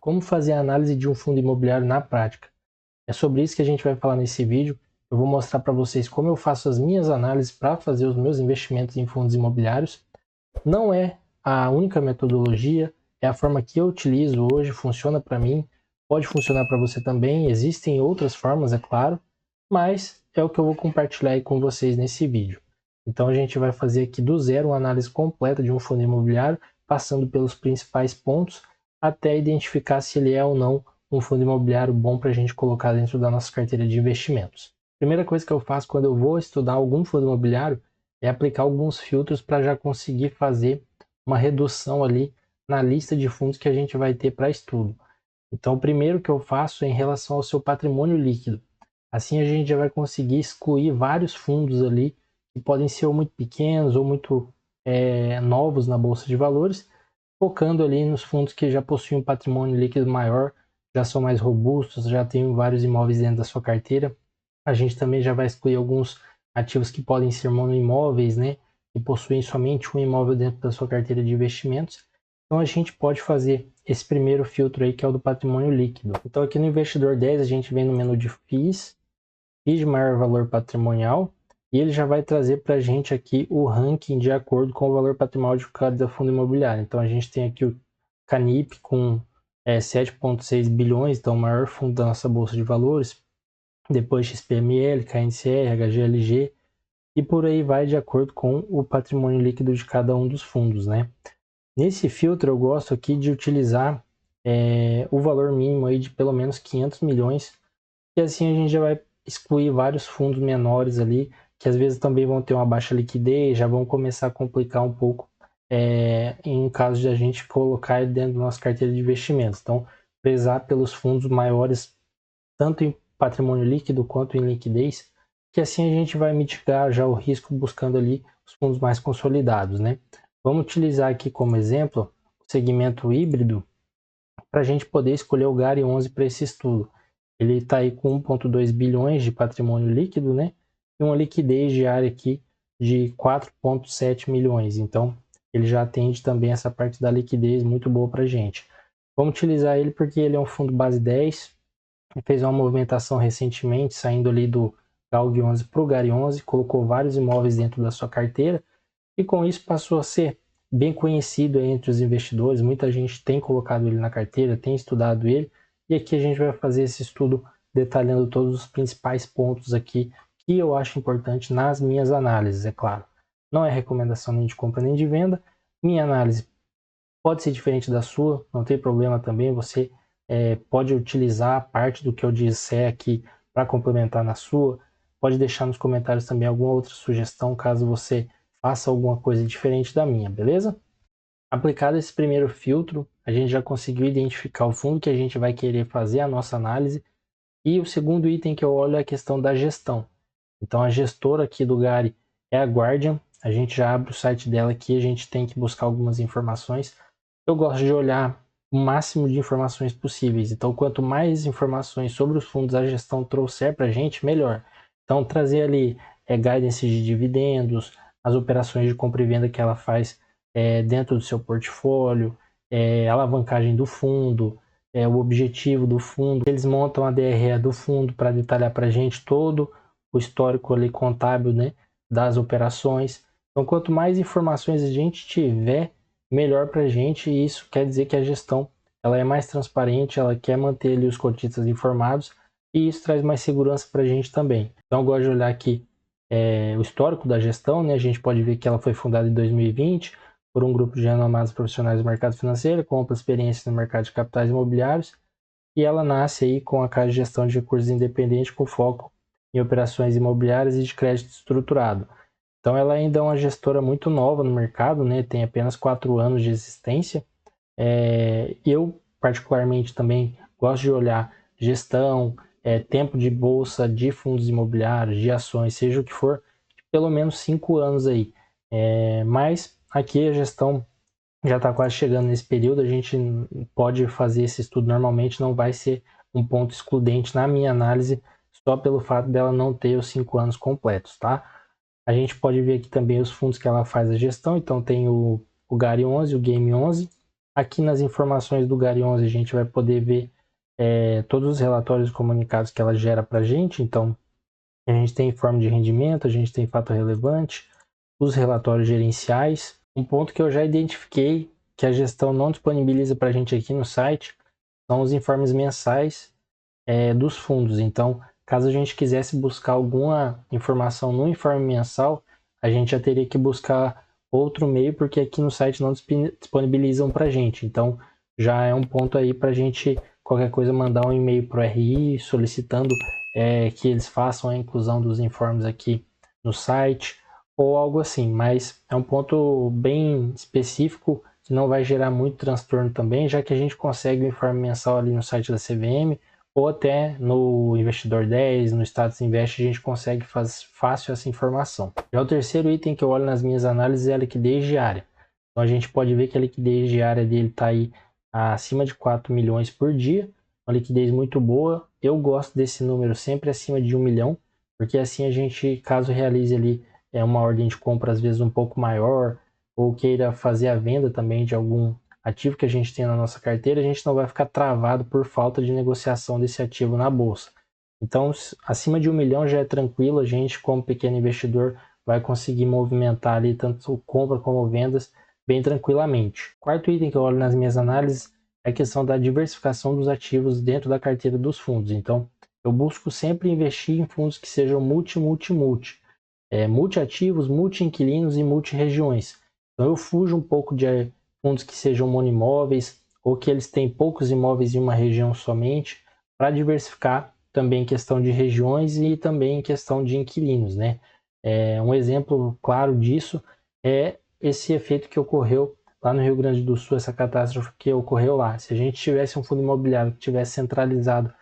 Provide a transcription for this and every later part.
Como fazer a análise de um fundo imobiliário na prática? É sobre isso que a gente vai falar nesse vídeo. Eu vou mostrar para vocês como eu faço as minhas análises para fazer os meus investimentos em fundos imobiliários. Não é a única metodologia, é a forma que eu utilizo hoje, funciona para mim, pode funcionar para você também, existem outras formas, é claro, mas é o que eu vou compartilhar aí com vocês nesse vídeo. Então a gente vai fazer aqui do zero uma análise completa de um fundo imobiliário, passando pelos principais pontos, até identificar se ele é ou não um fundo imobiliário bom para a gente colocar dentro da nossa carteira de investimentos. Primeira coisa que eu faço quando eu vou estudar algum fundo imobiliário é aplicar alguns filtros para já conseguir fazer uma redução ali na lista de fundos que a gente vai ter para estudo. Então, o primeiro que eu faço é em relação ao seu patrimônio líquido. Assim a gente já vai conseguir excluir vários fundos ali que podem ser ou muito pequenos ou muito novos na bolsa de valores, focando ali nos fundos que já possuem um patrimônio líquido maior, já são mais robustos, já tem vários imóveis dentro da sua carteira. A gente também já vai excluir alguns ativos que podem ser monoimóveis, né, que possuem somente um imóvel dentro da sua carteira de investimentos. Então a gente pode fazer esse primeiro filtro aí, que é o do patrimônio líquido. Então aqui no Investidor 10 a gente vem no menu de FIIs de maior valor patrimonial, e ele já vai trazer para a gente aqui o ranking de acordo com o valor patrimonial de cada fundo imobiliário. Então a gente tem aqui o Canip com 7,6 bilhões, então o maior fundo da nossa bolsa de valores, depois XPML, KNCR, HGLG, e por aí vai de acordo com o patrimônio líquido de cada um dos fundos, né? Nesse filtro eu gosto aqui de utilizar o valor mínimo aí de pelo menos 500 milhões, e assim a gente já vai excluir vários fundos menores ali, que às vezes também vão ter uma baixa liquidez, já vão começar a complicar um pouco em caso de a gente colocar ele dentro da nossa carteira de investimentos. Então, prezar pelos fundos maiores, tanto em patrimônio líquido quanto em liquidez, que assim a gente vai mitigar já o risco buscando ali os fundos mais consolidados, né? Vamos utilizar aqui como exemplo o segmento híbrido para a gente poder escolher o GARI 11 para esse estudo. Ele está aí com 1,2 bilhões de patrimônio líquido, né? E uma liquidez diária aqui de 4,7 milhões. Então, ele já atende também essa parte da liquidez muito boa para a gente. Vamos utilizar ele porque ele é um fundo base 10, fez uma movimentação recentemente, saindo ali do GALG 11 para o GARI 11, colocou vários imóveis dentro da sua carteira, e com isso passou a ser bem conhecido entre os investidores. Muita gente tem colocado ele na carteira, tem estudado ele, e aqui a gente vai fazer esse estudo detalhando todos os principais pontos aqui que eu acho importante nas minhas análises, é claro. Não é recomendação nem de compra nem de venda. Minha análise pode ser diferente da sua, não tem problema também. Você pode utilizar parte do que eu disser aqui para complementar na sua. Pode deixar nos comentários também alguma outra sugestão, caso você faça alguma coisa diferente da minha, beleza? Aplicado esse primeiro filtro, a gente já conseguiu identificar o fundo que a gente vai querer fazer a nossa análise. E o segundo item que eu olho é a questão da gestão. Então a gestora aqui do GARI é a Guardian. A gente já abre o site dela aqui, a gente tem que buscar algumas informações. Eu gosto de olhar o máximo de informações possíveis. Então, quanto mais informações sobre os fundos a gestão trouxer para a gente, melhor. Então, trazer ali guidance de dividendos, as operações de compra e venda que ela faz dentro do seu portfólio, alavancagem do fundo, o objetivo do fundo. Eles montam a DRE do fundo para detalhar para a gente todo o histórico ali contábil, né, das operações. Então, quanto mais informações a gente tiver, melhor para a gente, e isso quer dizer que a gestão ela é mais transparente, ela quer manter ali os cotistas informados, e isso traz mais segurança para a gente também. Então eu gosto de olhar aqui o histórico da gestão, né? A gente pode ver que ela foi fundada em 2020 por um grupo de renomados profissionais do mercado financeiro, com ampla experiência no mercado de capitais imobiliários, e ela nasce aí com a Caixa de Gestão de Recursos Independente, com foco em operações imobiliárias e de crédito estruturado. Então ela ainda é uma gestora muito nova no mercado, né? Tem apenas 4 anos de existência. Eu, particularmente, também gosto de olhar gestão, tempo de bolsa, de fundos imobiliários, de ações, seja o que for, pelo menos 5 anos aí. Mas aqui a gestão já está quase chegando nesse período, a gente pode fazer esse estudo normalmente, não vai ser um ponto excludente na minha análise, só pelo fato dela não ter os 5 anos completos, tá? A gente pode ver aqui também os fundos que ela faz a gestão. Então tem o GARI 11, o Game 11, Aqui nas informações do GARI 11 a gente vai poder ver todos os relatórios comunicados que ela gera para a gente. Então, a gente tem informe de rendimento, a gente tem fato relevante, os relatórios gerenciais. Um ponto que eu já identifiquei que a gestão não disponibiliza para a gente aqui no site são os informes mensais dos fundos. Então, caso a gente quisesse buscar alguma informação no informe mensal, a gente já teria que buscar outro meio, porque aqui no site não disponibilizam para a gente. Então, já é um ponto aí para a gente, qualquer coisa, mandar um e-mail para o RI solicitando que eles façam a inclusão dos informes aqui no site ou algo assim. Mas é um ponto bem específico que não vai gerar muito transtorno também, já que a gente consegue o informe mensal ali no site da CVM, ou até no Investidor 10, no Status Invest, a gente consegue fazer fácil essa informação. Já o terceiro item que eu olho nas minhas análises é a liquidez diária. Então a gente pode ver que a liquidez diária dele está aí acima de 4 milhões por dia, uma liquidez muito boa. Eu gosto desse número sempre acima de 1 milhão, porque assim a gente, caso realize ali uma ordem de compra às vezes um pouco maior, ou queira fazer a venda também de algum ativo que a gente tem na nossa carteira, a gente não vai ficar travado por falta de negociação desse ativo na bolsa. Então, acima de 1 milhão já é tranquilo, a gente, como pequeno investidor, vai conseguir movimentar ali tanto compra como vendas bem tranquilamente. Quarto item que eu olho nas minhas análises é a questão da diversificação dos ativos dentro da carteira dos fundos. Então, eu busco sempre investir em fundos que sejam multi-ativos, multi-inquilinos e multi-regiões. Então, eu fujo um pouco de fundos que sejam monoimóveis ou que eles têm poucos imóveis em uma região somente, para diversificar também em questão de regiões e também em questão de inquilinos, né? Um exemplo claro disso é esse efeito que ocorreu lá no Rio Grande do Sul, essa catástrofe que ocorreu lá. Se a gente tivesse um fundo imobiliário que tivesse centralizado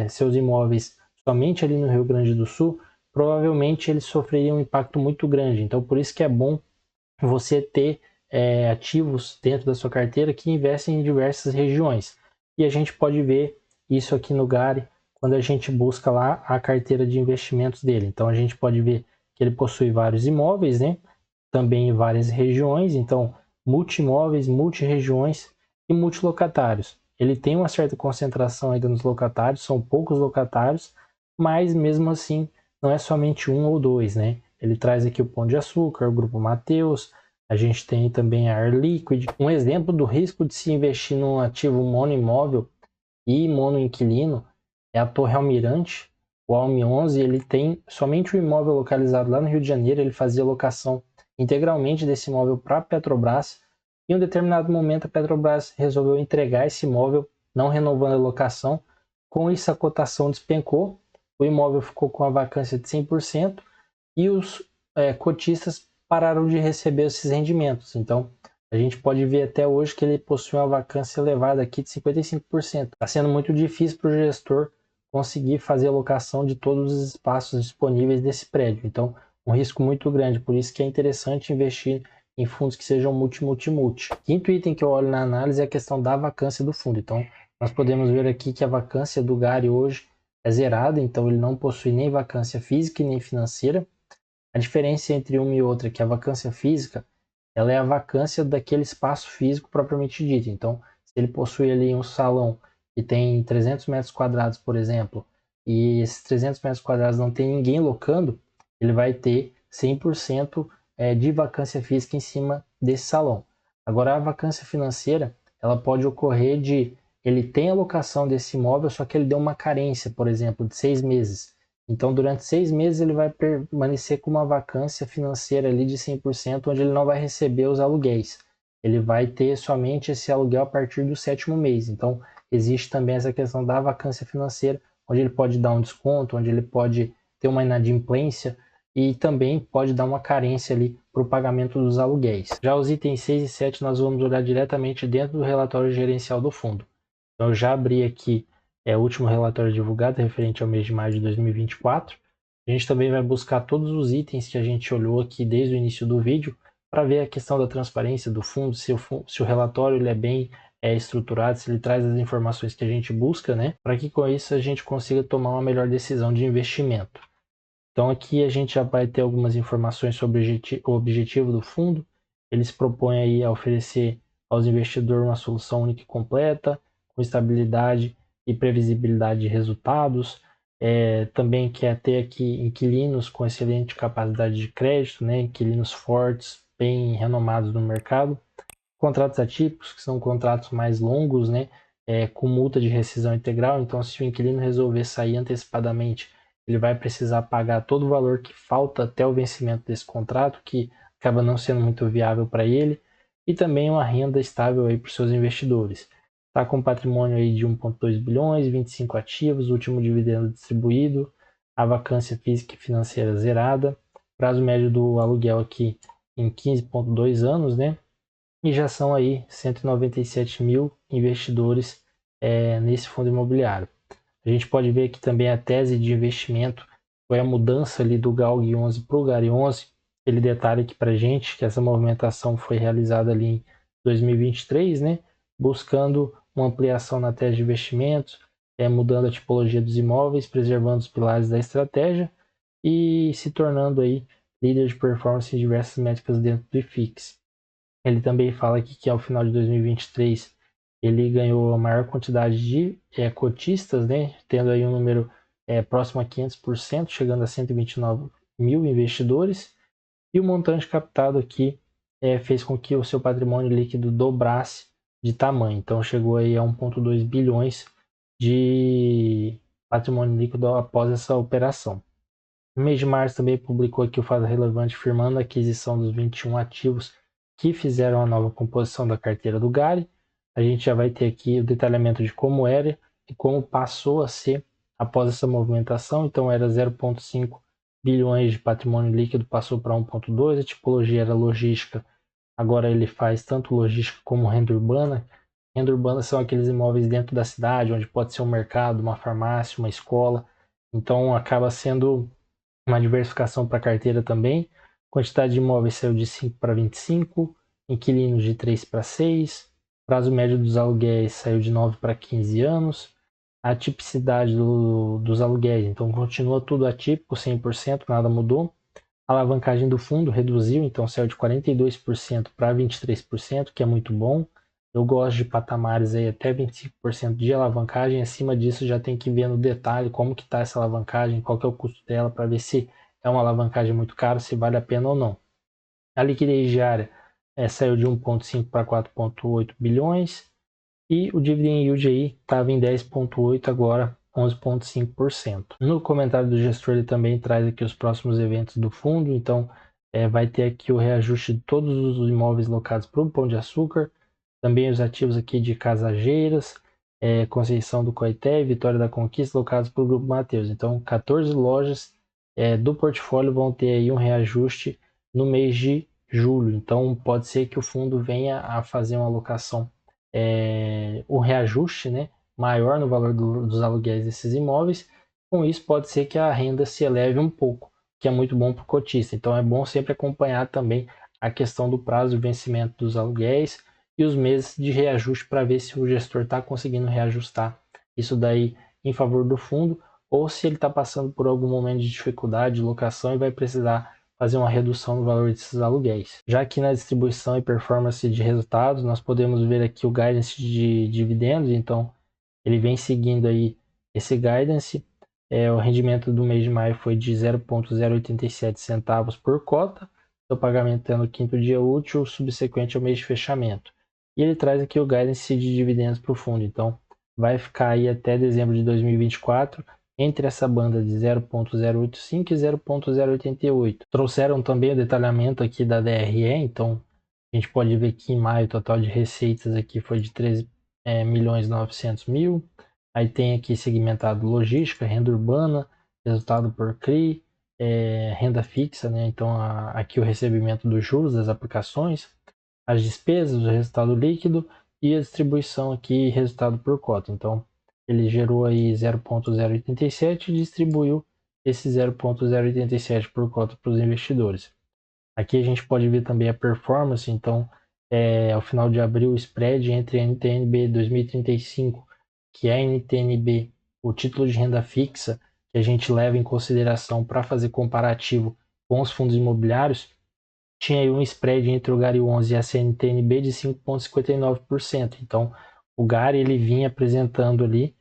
seus imóveis somente ali no Rio Grande do Sul, provavelmente eles sofreriam um impacto muito grande. Então, por isso que é bom você ter ativos dentro da sua carteira que investem em diversas regiões. E a gente pode ver isso aqui no GARI quando a gente busca lá a carteira de investimentos dele. Então a gente pode ver que ele possui vários imóveis, né? Também em várias regiões, então multi-imóveis, multi-regiões e multilocatários. Ele tem uma certa concentração ainda nos locatários, são poucos locatários, mas mesmo assim não é somente um ou dois, né? Ele traz aqui o Pão de Açúcar, o Grupo Mateus, a gente tem também a Air Liquid. Um exemplo do risco de se investir num ativo monoimóvel e monoinquilino é a Torre Almirante. O Almi 11, ele tem somente o imóvel localizado lá no Rio de Janeiro, ele fazia locação integralmente desse imóvel para a Petrobras. Em um determinado momento, a Petrobras resolveu entregar esse imóvel, não renovando a locação. Com isso, a cotação despencou, o imóvel ficou com a vacância de 100% e os cotistas pararam de receber esses rendimentos. Então, a gente pode ver até hoje que ele possui uma vacância elevada aqui de 55%. Está sendo muito difícil para o gestor conseguir fazer a locação de todos os espaços disponíveis desse prédio. Então, um risco muito grande. Por isso que é interessante investir em fundos que sejam multi. Quinto item que eu olho na análise é a questão da vacância do fundo. Então, nós podemos ver aqui que a vacância do GARI hoje é zerada, então ele não possui nem vacância física e nem financeira. A diferença entre uma e outra é que a vacância física, ela é a vacância daquele espaço físico propriamente dito. Então, se ele possui ali um salão que tem 300 metros quadrados, por exemplo, e esses 300 metros quadrados não tem ninguém locando, ele vai ter 100% de vacância física em cima desse salão. Agora, a vacância financeira, ela pode ocorrer de ele tem a locação desse imóvel, só que ele deu uma carência, por exemplo, de 6 meses. Então, durante 6 meses, ele vai permanecer com uma vacância financeira ali de 100%, onde ele não vai receber os aluguéis. Ele vai ter somente esse aluguel a partir do 7º mês. Então, existe também essa questão da vacância financeira, onde ele pode dar um desconto, onde ele pode ter uma inadimplência e também pode dar uma carência ali para o pagamento dos aluguéis. Já os itens 6 e 7 nós vamos olhar diretamente dentro do relatório gerencial do fundo. Então, eu já abri aqui o último relatório divulgado referente ao mês de maio de 2024. A gente também vai buscar todos os itens que a gente olhou aqui desde o início do vídeo para ver a questão da transparência do fundo, se o relatório ele é bem estruturado, se ele traz as informações que a gente busca, né? Para que com isso a gente consiga tomar uma melhor decisão de investimento. Então aqui a gente já vai ter algumas informações sobre o objetivo do fundo. Eles propõem aí a oferecer aos investidores uma solução única e completa, com estabilidade e previsibilidade de resultados. Também quer ter aqui inquilinos com excelente capacidade de crédito, né? Inquilinos fortes, bem renomados no mercado. Contratos atípicos, que são contratos mais longos, né? Com multa de rescisão integral. Então, se o inquilino resolver sair antecipadamente, ele vai precisar pagar todo o valor que falta até o vencimento desse contrato, que acaba não sendo muito viável para ele, e também uma renda estável para os seus investidores. Está com um patrimônio aí de 1,2 bilhões, 25 ativos, último dividendo distribuído, a vacância física e financeira zerada, prazo médio do aluguel aqui em 15,2 anos, né? E já são aí 197 mil investidores nesse fundo imobiliário. A gente pode ver aqui também a tese de investimento, foi a mudança ali do GALG 11 para o GARI 11. Ele detalha aqui para a gente que essa movimentação foi realizada ali em 2023, né? Buscando uma ampliação na tese de investimentos, mudando a tipologia dos imóveis, preservando os pilares da estratégia e se tornando aí líder de performance em diversas métricas dentro do IFIX. Ele também fala aqui que ao final de 2023 ele ganhou a maior quantidade de cotistas, né, tendo aí um número próximo a 500%, chegando a 129 mil investidores, e o montante captado aqui fez com que o seu patrimônio líquido dobrasse de tamanho, então chegou aí a 1,2 bilhões de patrimônio líquido após essa operação. No mês de março também publicou aqui o fato relevante firmando a aquisição dos 21 ativos que fizeram a nova composição da carteira do GARI. A gente já vai ter aqui o detalhamento de como era e como passou a ser após essa movimentação. Então era 0,5 bilhões de patrimônio líquido, passou para 1,2. A tipologia era logística, agora ele faz tanto logística como renda urbana. Renda urbana são aqueles imóveis dentro da cidade, onde pode ser um mercado, uma farmácia, uma escola. Então acaba sendo uma diversificação para a carteira também. Quantidade de imóveis saiu de 5 para 25, inquilinos de 3 para 6, prazo médio dos aluguéis saiu de 9 para 15 anos, a tipicidade dos aluguéis, então continua tudo atípico, 100%, nada mudou. A alavancagem do fundo reduziu, então saiu de 42% para 23%, que é muito bom. Eu gosto de patamares aí até 25% de alavancagem. Acima disso já tem que ver no detalhe como que está essa alavancagem, qual que é o custo dela, para ver se é uma alavancagem muito cara, se vale a pena ou não. A liquidez diária saiu de 1,5 para 4,8 bilhões e o dividend yield aí estava em 10,8, agora 11,5%. No comentário do gestor ele também traz aqui os próximos eventos do fundo, então vai ter aqui o reajuste de todos os imóveis locados para o Pão de Açúcar, também os ativos aqui de Casageiras, Conceição do Coité e Vitória da Conquista locados para o Grupo Mateus. Então 14 lojas do portfólio vão ter aí um reajuste no mês de julho, então pode ser que o fundo venha a fazer uma alocação o reajuste, né, maior no valor dos aluguéis desses imóveis. Com isso pode ser que a renda se eleve um pouco, que é muito bom para o cotista. Então é bom sempre acompanhar também a questão do prazo de vencimento dos aluguéis e os meses de reajuste para ver se o gestor está conseguindo reajustar isso daí em favor do fundo ou se ele está passando por algum momento de dificuldade de locação e vai precisar fazer uma redução no valor desses aluguéis. Já aqui na distribuição e performance de resultados, nós podemos ver aqui o guidance de dividendos, então ele vem seguindo aí esse guidance. O rendimento do mês de maio foi de 0,087 centavos por cota, o pagamento é no quinto dia útil, subsequente ao mês de fechamento. E ele traz aqui o guidance de dividendos para o fundo, então vai ficar aí até dezembro de 2024, entre essa banda de 0,085 e 0,088. Trouxeram também o detalhamento aqui da DRE, então a gente pode ver que em maio o total de receitas aqui foi de 13.900.000. Aí tem aqui segmentado logística, renda urbana, resultado por CRI, renda fixa, né? Então aqui o recebimento dos juros das aplicações, as despesas, o resultado líquido e a distribuição aqui, resultado por cota. Então ele gerou aí 0,087 e distribuiu esse 0,087 por cota para os investidores. Aqui a gente pode ver também a performance, então ao final de abril o spread entre a NTNB 2035, que é a NTNB, o título de renda fixa que a gente leva em consideração para fazer comparativo com os fundos imobiliários, tinha aí um spread entre o GARI 11 e a CNTNB de 5,59%. Então, o GARI ele vinha apresentando ali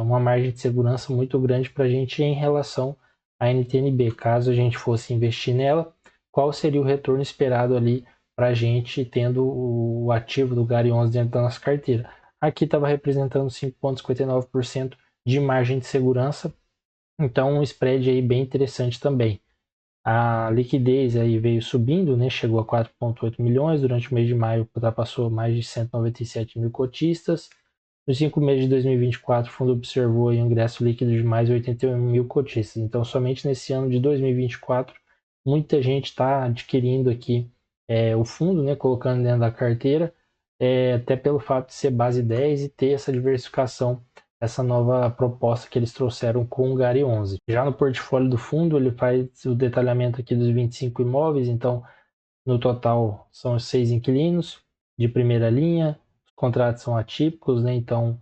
uma margem de segurança muito grande para a gente em relação à NTNB. Caso a gente fosse investir nela, qual seria o retorno esperado ali para a gente tendo o ativo do GARI 11 dentro da nossa carteira? Aqui estava representando 5,59% de margem de segurança, então um spread aí bem interessante também. A liquidez aí veio subindo, né? Chegou a 4,8 milhões, durante o mês de maio ultrapassou mais de 197 mil cotistas. Nos 5 meses de 2024, o fundo observou um ingresso líquido de mais de 81 mil cotistas. Então, somente nesse ano de 2024, muita gente está adquirindo aqui o fundo, né? Colocando dentro da carteira, até pelo fato de ser base 10 e ter essa diversificação, essa nova proposta que eles trouxeram com o GARI 11. Já no portfólio do fundo, ele faz o detalhamento aqui dos 25 imóveis, então no total são 6 inquilinos de primeira linha, os contratos são atípicos, né? Então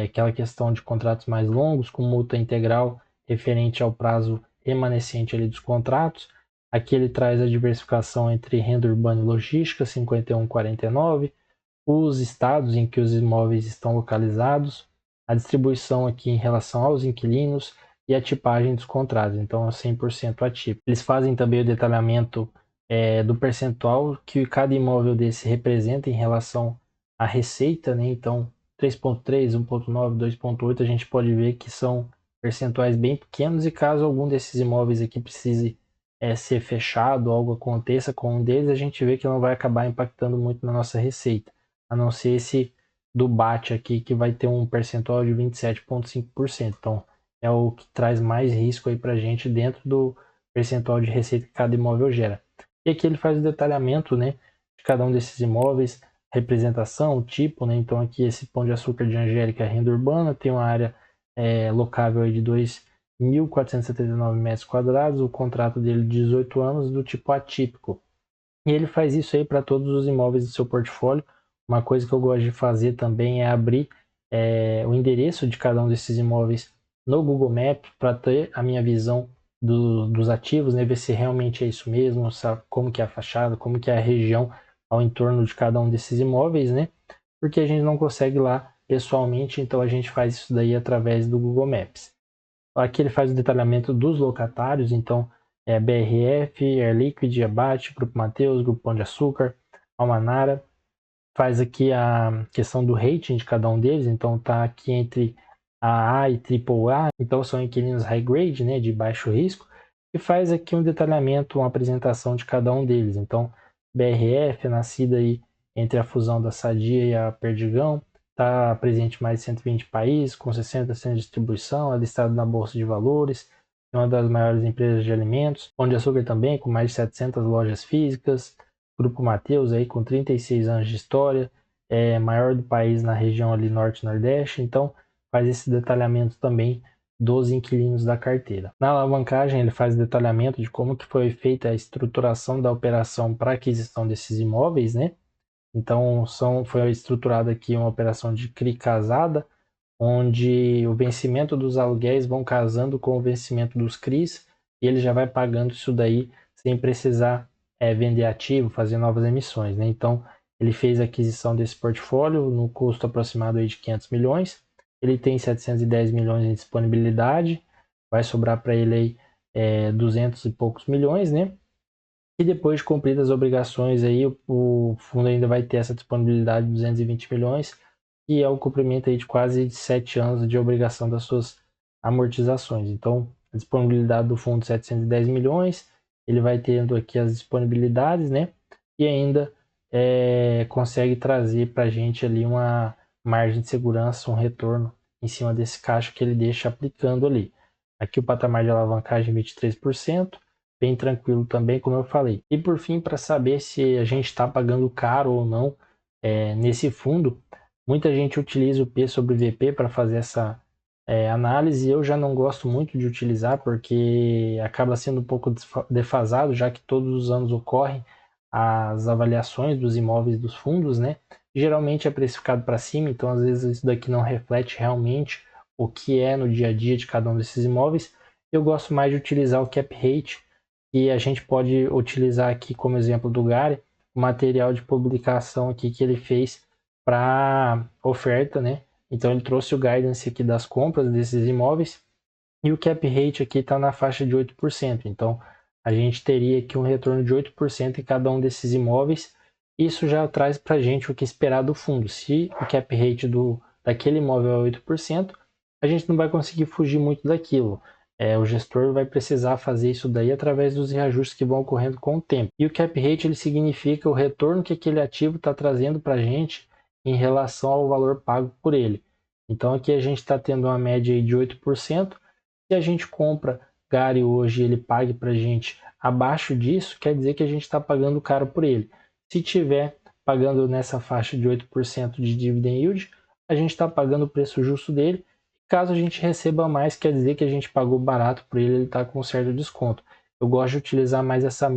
aquela questão de contratos mais longos, com multa integral referente ao prazo remanescente ali dos contratos. Aqui ele traz a diversificação entre renda urbana e logística, 51,49, os estados em que os imóveis estão localizados, a distribuição aqui em relação aos inquilinos e a tipagem dos contratos, então é 100% atípico. Eles fazem também o detalhamento do percentual que cada imóvel desse representa em relação à receita, né? Então 3,3, 1,9, 2,8, a gente pode ver que são percentuais bem pequenos e caso algum desses imóveis aqui precise ser fechado, algo aconteça com um deles, a gente vê que não vai acabar impactando muito na nossa receita, a não ser esse do BAT aqui, que vai ter um percentual de 27,5%. Então, é o que traz mais risco aí para a gente dentro do percentual de receita que cada imóvel gera. E aqui ele faz o detalhamento, né, de cada um desses imóveis, representação, tipo, né? Então, aqui esse Pão de Açúcar de Angélica é renda urbana, tem uma área locável aí de 2.479 metros quadrados, o contrato dele de 18 anos, do tipo atípico. E ele faz isso aí para todos os imóveis do seu portfólio. Uma coisa que eu gosto de fazer também é abrir o endereço de cada um desses imóveis no Google Maps para ter a minha visão dos ativos, né? Ver se realmente é isso mesmo, sabe como que é a fachada, como que é a região ao entorno de cada um desses imóveis, né? Porque a gente não consegue lá pessoalmente, então a gente faz isso daí através do Google Maps. Aqui ele faz o detalhamento dos locatários, então BRF, Air Liquide, Abate, Grupo Mateus, Grupo Pão de Açúcar, Almanara. Faz aqui a questão do rating de cada um deles, então tá aqui entre AA e AAA, então são inquilinos high grade, né, de baixo risco, e faz aqui um detalhamento, uma apresentação de cada um deles. Então, BRF, nascida aí entre a fusão da Sadia e a Perdigão, está presente em mais de 120 países, com 60% de distribuição, é listado na Bolsa de Valores, é uma das maiores empresas de alimentos. Pão de Açúcar também, com mais de 700 lojas físicas. Grupo Mateus aí com 36 anos de história, maior do país na região ali norte e nordeste, então faz esse detalhamento também dos inquilinos da carteira. Na alavancagem ele faz detalhamento de como que foi feita a estruturação da operação para aquisição desses imóveis, né? Então foi estruturada aqui uma operação de CRI casada, onde o vencimento dos aluguéis vão casando com o vencimento dos CRIs e ele já vai pagando isso daí sem precisar vender ativo, fazer novas emissões, né? Então ele fez a aquisição desse portfólio no custo aproximado aí de 500 milhões, ele tem 710 milhões em disponibilidade, vai sobrar para ele aí 200 e poucos milhões, né? E depois de cumpridas as obrigações aí, o fundo ainda vai ter essa disponibilidade de 220 milhões, que é o cumprimento aí de quase 7 anos de obrigação das suas amortizações. Então, a disponibilidade do fundo 710 milhões, ele vai tendo aqui as disponibilidades, né? E ainda consegue trazer para a gente ali uma margem de segurança, um retorno em cima desse caixa que ele deixa aplicando ali. Aqui o patamar de alavancagem 23%, bem tranquilo também, como eu falei. E por fim, para saber se a gente está pagando caro ou não nesse fundo, muita gente utiliza o P sobre VP para fazer essa análise. Eu já não gosto muito de utilizar porque acaba sendo um pouco defasado, já que todos os anos ocorrem as avaliações dos imóveis dos fundos, né? Geralmente é precificado para cima, então às vezes isso daqui não reflete realmente o que é no dia a dia de cada um desses imóveis. Eu gosto mais de utilizar o cap rate, E a gente pode utilizar aqui como exemplo do Gary, o material de publicação aqui que ele fez para oferta, né? Então ele trouxe o guidance aqui das compras desses imóveis e o cap rate aqui está na faixa de 8%. Então a gente teria aqui um retorno de 8% em cada um desses imóveis. Isso já traz para a gente o que esperar do fundo. Se o cap rate daquele imóvel é 8%, a gente não vai conseguir fugir muito daquilo. O gestor vai precisar fazer isso daí através dos reajustes que vão ocorrendo com o tempo. E o cap rate ele significa o retorno que aquele ativo está trazendo para a gente em relação ao valor pago por ele. Então aqui a gente está tendo uma média de 8%. Se a gente compra Gary hoje e ele pague para a gente abaixo disso, quer dizer que a gente está pagando caro por ele. Se tiver pagando nessa faixa de 8% de dividend yield, a gente está pagando o preço justo dele. Caso a gente receba mais, quer dizer que a gente pagou barato por ele, ele está com um certo desconto. Eu gosto de utilizar mais essa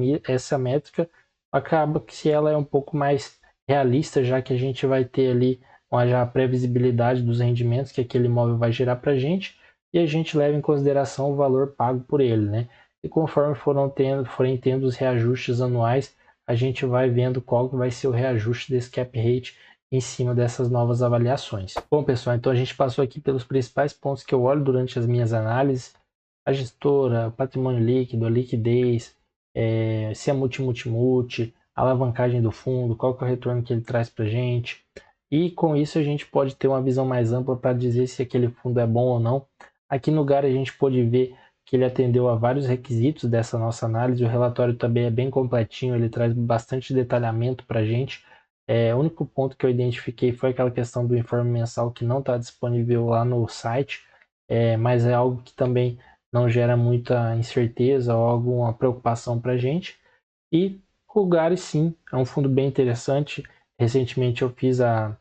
métrica, acaba que se ela é um pouco mais realista, já que a gente vai ter ali já a previsibilidade dos rendimentos que aquele imóvel vai gerar para a gente, e a gente leva em consideração o valor pago por ele, né? E conforme forem tendo os reajustes anuais, a gente vai vendo qual que vai ser o reajuste desse cap rate em cima dessas novas avaliações. Bom, pessoal, então a gente passou aqui pelos principais pontos que eu olho durante as minhas análises: a gestora, patrimônio líquido, a liquidez, se é multi, a alavancagem do fundo, qual que é o retorno que ele traz para a gente. E com isso a gente pode ter uma visão mais ampla para dizer se aquele fundo é bom ou não. Aqui no Gary a gente pôde ver que ele atendeu a vários requisitos dessa nossa análise. O relatório também é bem completinho, ele traz bastante detalhamento para a gente. O único ponto que eu identifiquei foi aquela questão do informe mensal que não está disponível lá no site, mas é algo que também não gera muita incerteza ou alguma preocupação para a gente. E o Gary, sim, é um fundo bem interessante. Recentemente eu fiz a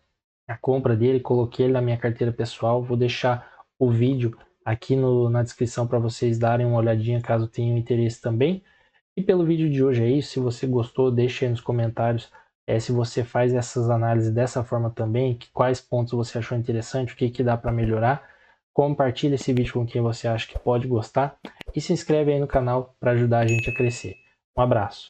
compra dele, coloquei ele na minha carteira pessoal. Vou deixar o vídeo aqui na descrição para vocês darem uma olhadinha caso tenham interesse também. E pelo vídeo de hoje é isso. Se você gostou, deixe aí nos comentários se você faz essas análises dessa forma também, quais pontos você achou interessante, o que dá para melhorar. Compartilhe esse vídeo com quem você acha que pode gostar e se inscreve aí no canal para ajudar a gente a crescer. Um abraço.